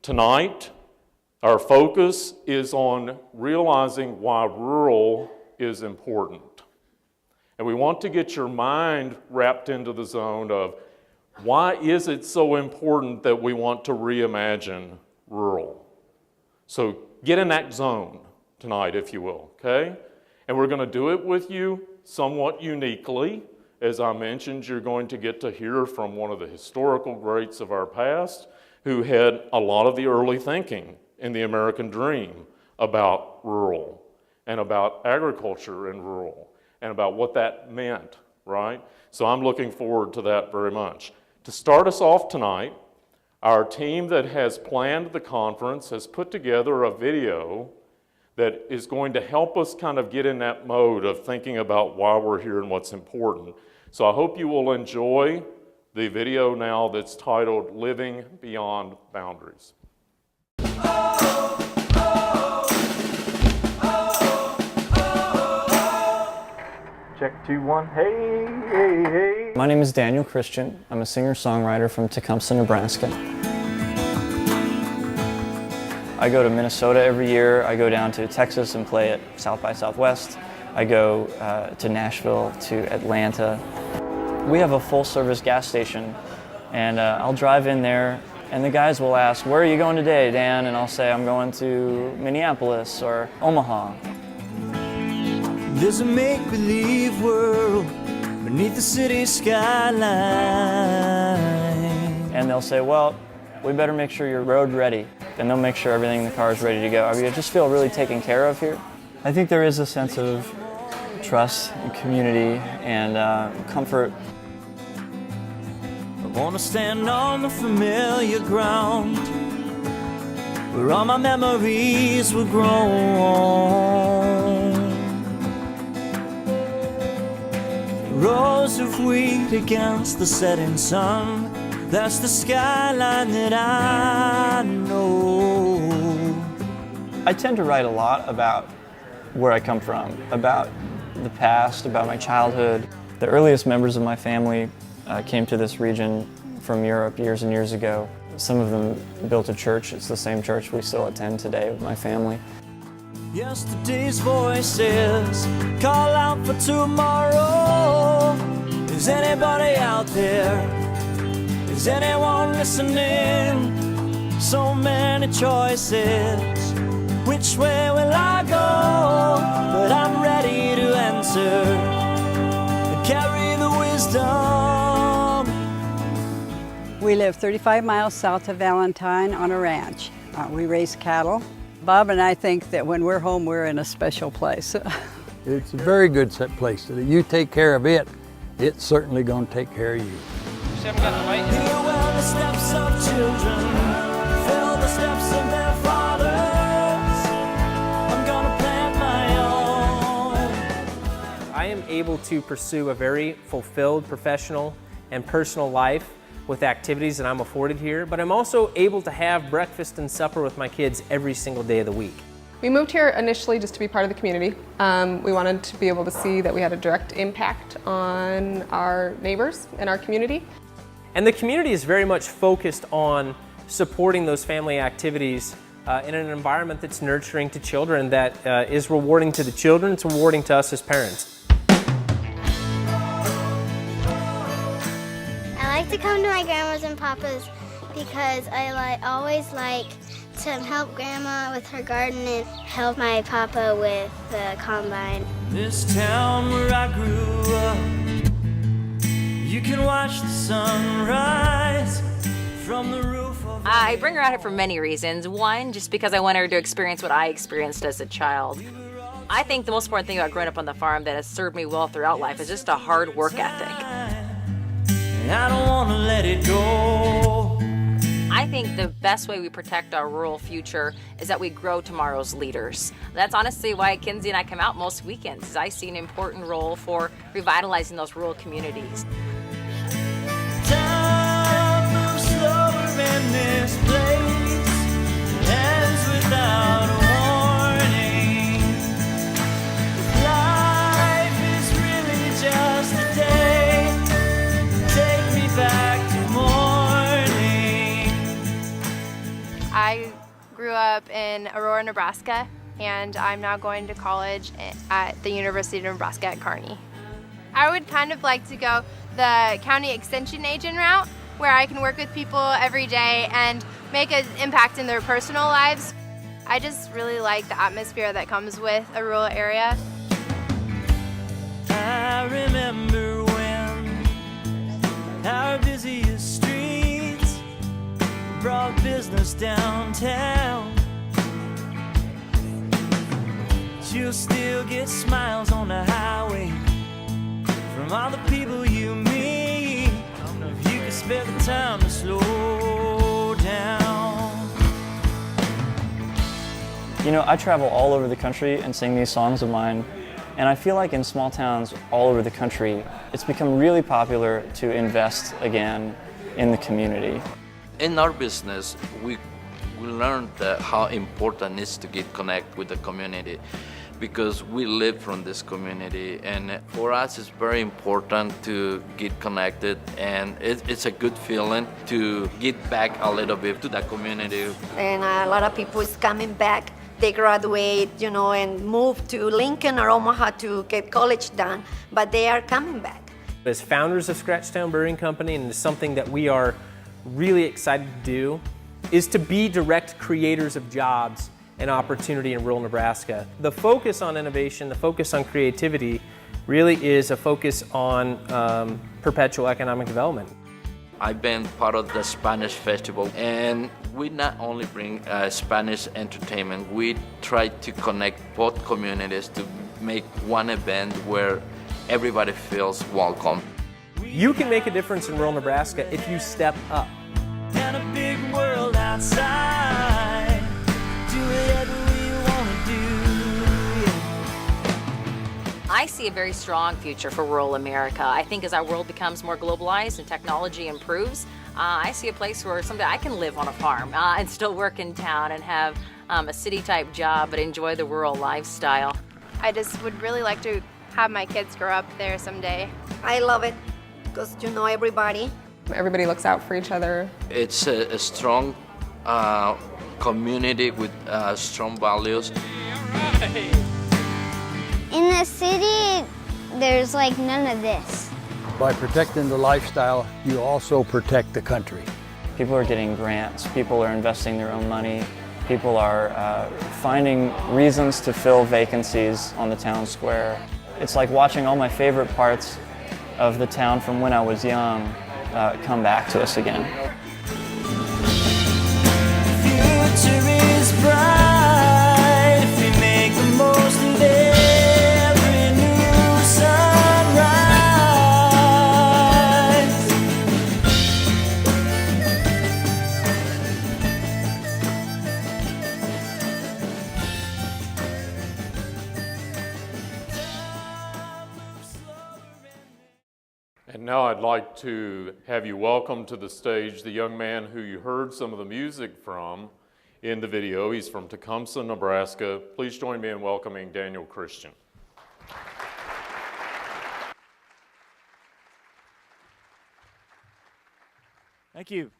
Tonight, our focus is on realizing why rural is important. And we want to get your mind wrapped into the zone of why is it so important that we want to reimagine rural? So get in that zone tonight, if you will, okay? And we're going to do it with you somewhat uniquely. As I mentioned, you're going to get to hear from one of the historical greats of our past who had a lot of the early thinking in the American dream about rural and about agriculture in rural and about what that meant, right? So I'm looking forward to that very much. To start us off tonight, our team that has planned the conference has put together a video that is going to help us kind of get in that mode of thinking about why we're here and what's important. So I hope you will enjoy the video now that's titled Living Beyond Boundaries. Check 2, 1, hey, hey, hey. My name is Daniel Christen. I'm a singer-songwriter from Tecumseh, Nebraska. I go to Minnesota every year. I go down to Texas and play at South by Southwest. I go to Nashville, to Atlanta. We have a full-service gas station, and I'll drive in there, and the guys will ask, "Where are you going today, Dan?" And I'll say, "I'm going to Minneapolis or Omaha." There's a make-believe world beneath the city skyline. And they'll say, "Well, we better make sure you're road ready." And they'll make sure everything in the car is ready to go. I mean, I just feel really taken care of here. I think there is a sense of trust and community and comfort. I want to stand on the familiar ground where all my memories were grown. Rows of wheat against the setting sun, that's the skyline that I know. I tend to write a lot about where I come from, about the past, about my childhood. The earliest members of my family came to this region from Europe years and years ago. Some of them built a church. It's the same church we still attend today with my family. Yesterday's voices call out for tomorrow. Is anybody out there? Is anyone listening? So many choices. Which way will I go? But I'm ready to answer and carry the wisdom. We live 35 miles south of Valentine on a ranch. We raise cattle. Bob and I think that when we're home, we're in a special place. It's a very good place. If you take care of it, it's certainly going to take care of you. Hear well the steps of children, fill the steps of their fathers. I'm gonna plant my own. I am able to pursue a very fulfilled professional and personal life with activities that I'm afforded here, but I'm also able to have breakfast and supper with my kids every single day of the week. We moved here initially just to be part of the community. We wanted to be able to see that we had a direct impact on our neighbors and our community. And the community is very much focused on supporting those family activities in an environment that's nurturing to children, that is rewarding to the children, it's rewarding to us as parents. I like to come to my grandma's and papa's because I always like to help grandma with her garden and help my papa with the combine. This town where I grew up, you can watch the sunrise from the roof of... I bring her out here for many reasons. One, just because I want her to experience what I experienced as a child. I think the most important thing about growing up on the farm that has served me well throughout life is just a hard work ethic. And I don't want to let it go. I think the best way we protect our rural future is that we grow tomorrow's leaders. That's honestly why Kinsey and I come out most weekends, is I see an important role for revitalizing those rural communities. Time moves slower in this place, ends without a warning. Life is really just a day. Take me back to morning. I in Aurora, Nebraska, and I'm now going to college at the University of Nebraska at Kearney. I would kind of like to go the county extension agent route, where I can work with people every day and make an impact in their personal lives. I just really like the atmosphere that comes with a rural area. I remember when our busiest streets brought business downtown. You'll still get smiles on the highway from all the people you meet. If you could spare the time to slow down. You know, I travel all over the country and sing these songs of mine, and I feel like in small towns all over the country, it's become really popular to invest again in the community. In our business, we learned how important it is to get connected with the community, because we live from this community, and for us it's very important to get connected, and it's a good feeling to give back a little bit to the community. And a lot of people is coming back. They graduate, you know, and move to Lincoln or Omaha to get college done, but they are coming back. As founders of Scratchtown Brewing Company, and it's something that we are really excited to do, is to be direct creators of jobs and opportunity in rural Nebraska. The focus on innovation, the focus on creativity, really is a focus on perpetual economic development. I've been part of the Spanish Festival, and we not only bring Spanish entertainment, we try to connect both communities to make one event where everybody feels welcome. You can make a difference in rural Nebraska if you step up. And a big world outside. Do whatever you want to do. I see a very strong future for rural America. I think as our world becomes more globalized and technology improves, I see a place where someday I can live on a farm and still work in town and have a city-type job, but enjoy the rural lifestyle. I just would really like to have my kids grow up there someday. I love it because you know everybody. Everybody looks out for each other. It's a strong community with strong values. In the city, there's like none of this. By protecting the lifestyle, you also protect the country. People are getting grants, people are investing their own money, people are finding reasons to fill vacancies on the town square. It's like watching all my favorite parts of the town from when I was young come back to us again. Future is bright if we make the most of every new sunrise. And now I'd like to have you welcome to the stage the young man who you heard some of the music from in the video. He's from Tecumseh, Nebraska. Please join me in welcoming Daniel Christen. Thank you.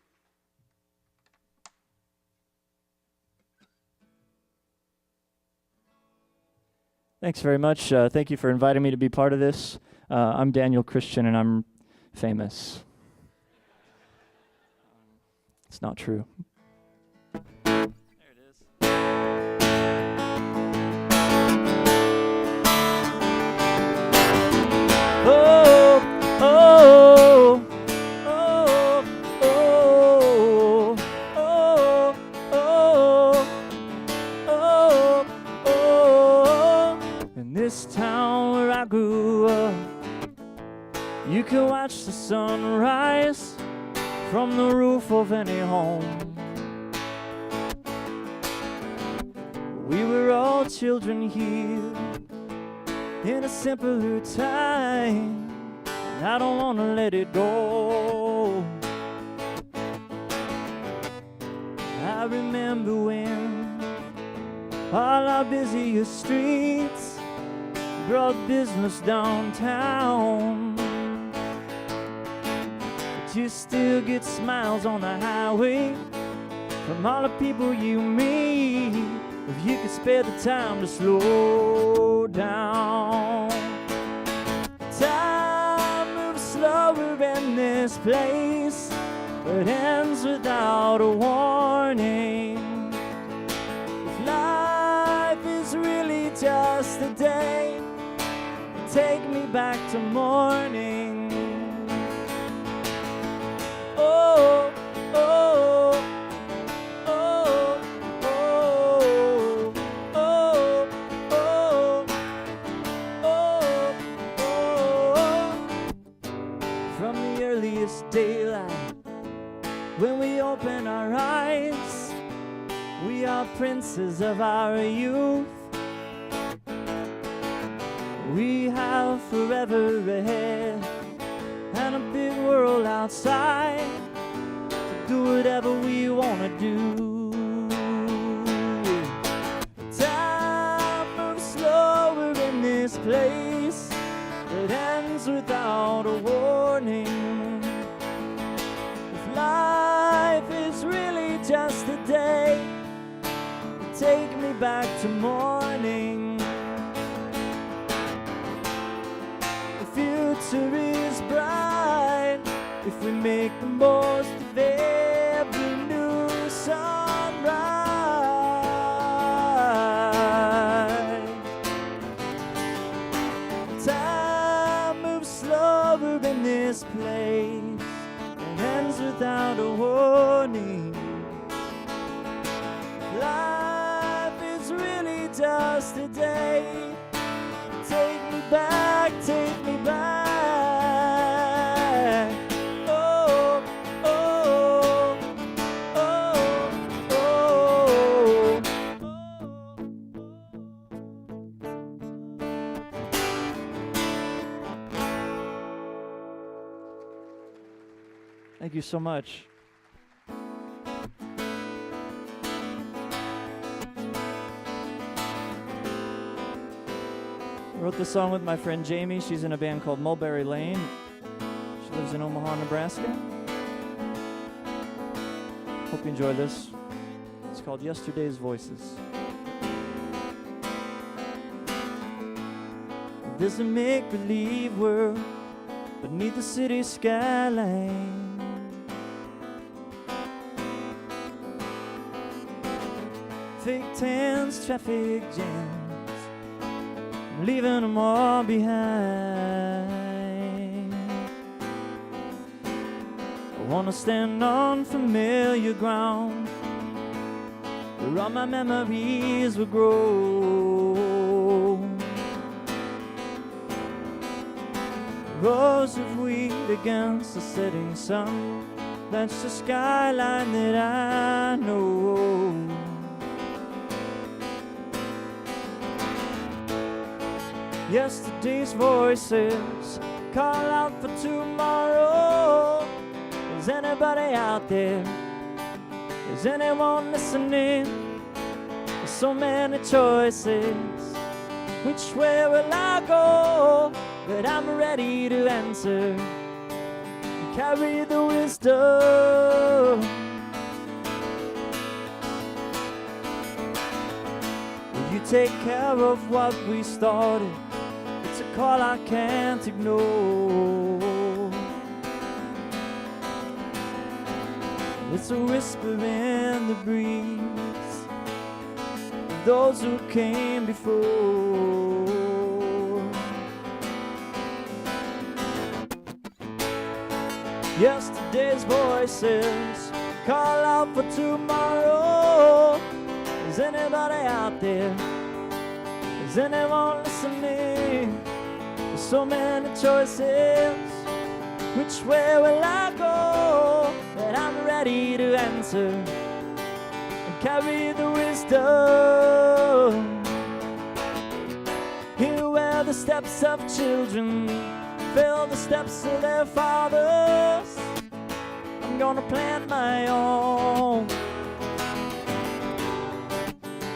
Thanks very much. Thank you for inviting me to be part of this. I'm Daniel Christen, and I'm famous. It's not true. There it is. Oh, oh, oh, oh, oh, oh, oh, oh. In this town where I grew up, you can watch the sunrise from the roof of any home. We were all children here in a simpler time, and I don't want to let it go. I remember when all our busiest streets brought business downtown. You still get smiles on the highway from all the people you meet. if you could spare the time to slow down. Time moves slower in this place, but ends without a warning. If life is really just a day, take me back to morning. Oh, oh, oh, oh, oh, oh, oh, oh. From the earliest daylight, when we open our eyes, we are princes of our youth. We have forever ahead and a big world outside to do whatever we want to do. Time moves slower in this place, it ends without a warning. If life is really just a day, take me back to morning. Future is bright if we make the most of every new sunrise. Time moves slower in this place and ends without a warning. Life is really just a day. Take me back, take me back. Oh, oh, oh, oh, Thank you so much. I wrote this song with my friend Jamie. She's in a band called Mulberry Lane. She lives in Omaha, Nebraska. Hope you enjoy this. It's called Yesterday's Voices. There's a make-believe world beneath the city skyline. Fake tans, traffic jams, leaving them all behind. I wanna stand on familiar ground where all my memories will grow. Rows of wheat against the setting sun, that's the skyline that I know. Yesterday's voices call out for tomorrow. Is anybody out there? Is anyone listening? There's so many choices. Which way will I go? But I'm ready to answer and carry the wisdom. Will you take care of what we started? It's a call I can't ignore. It's a whisper in the breeze of those who came before. Yesterday's voices call out for tomorrow. Is anybody out there? Is anyone listening? There's so many choices. Which way will I go? But I'm ready to answer and carry the wisdom. Here where the steps of children fill the steps of their fathers, I'm gonna plant my own.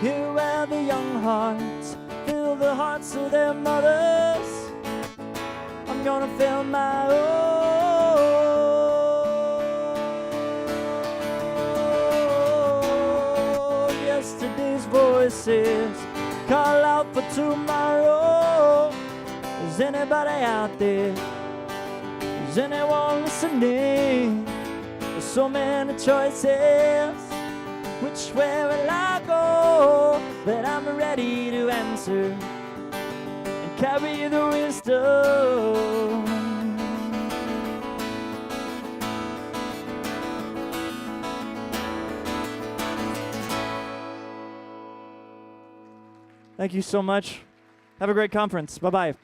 Here where the young hearts fill the hearts of their mothers, I'm gonna fill my own. Yesterday's voice choices. Call out for tomorrow. Is anybody out there? Is anyone listening? There's so many choices. Which way will I go? But I'm ready to answer and carry the wisdom. Thank you so much. Have a great conference. Bye-bye.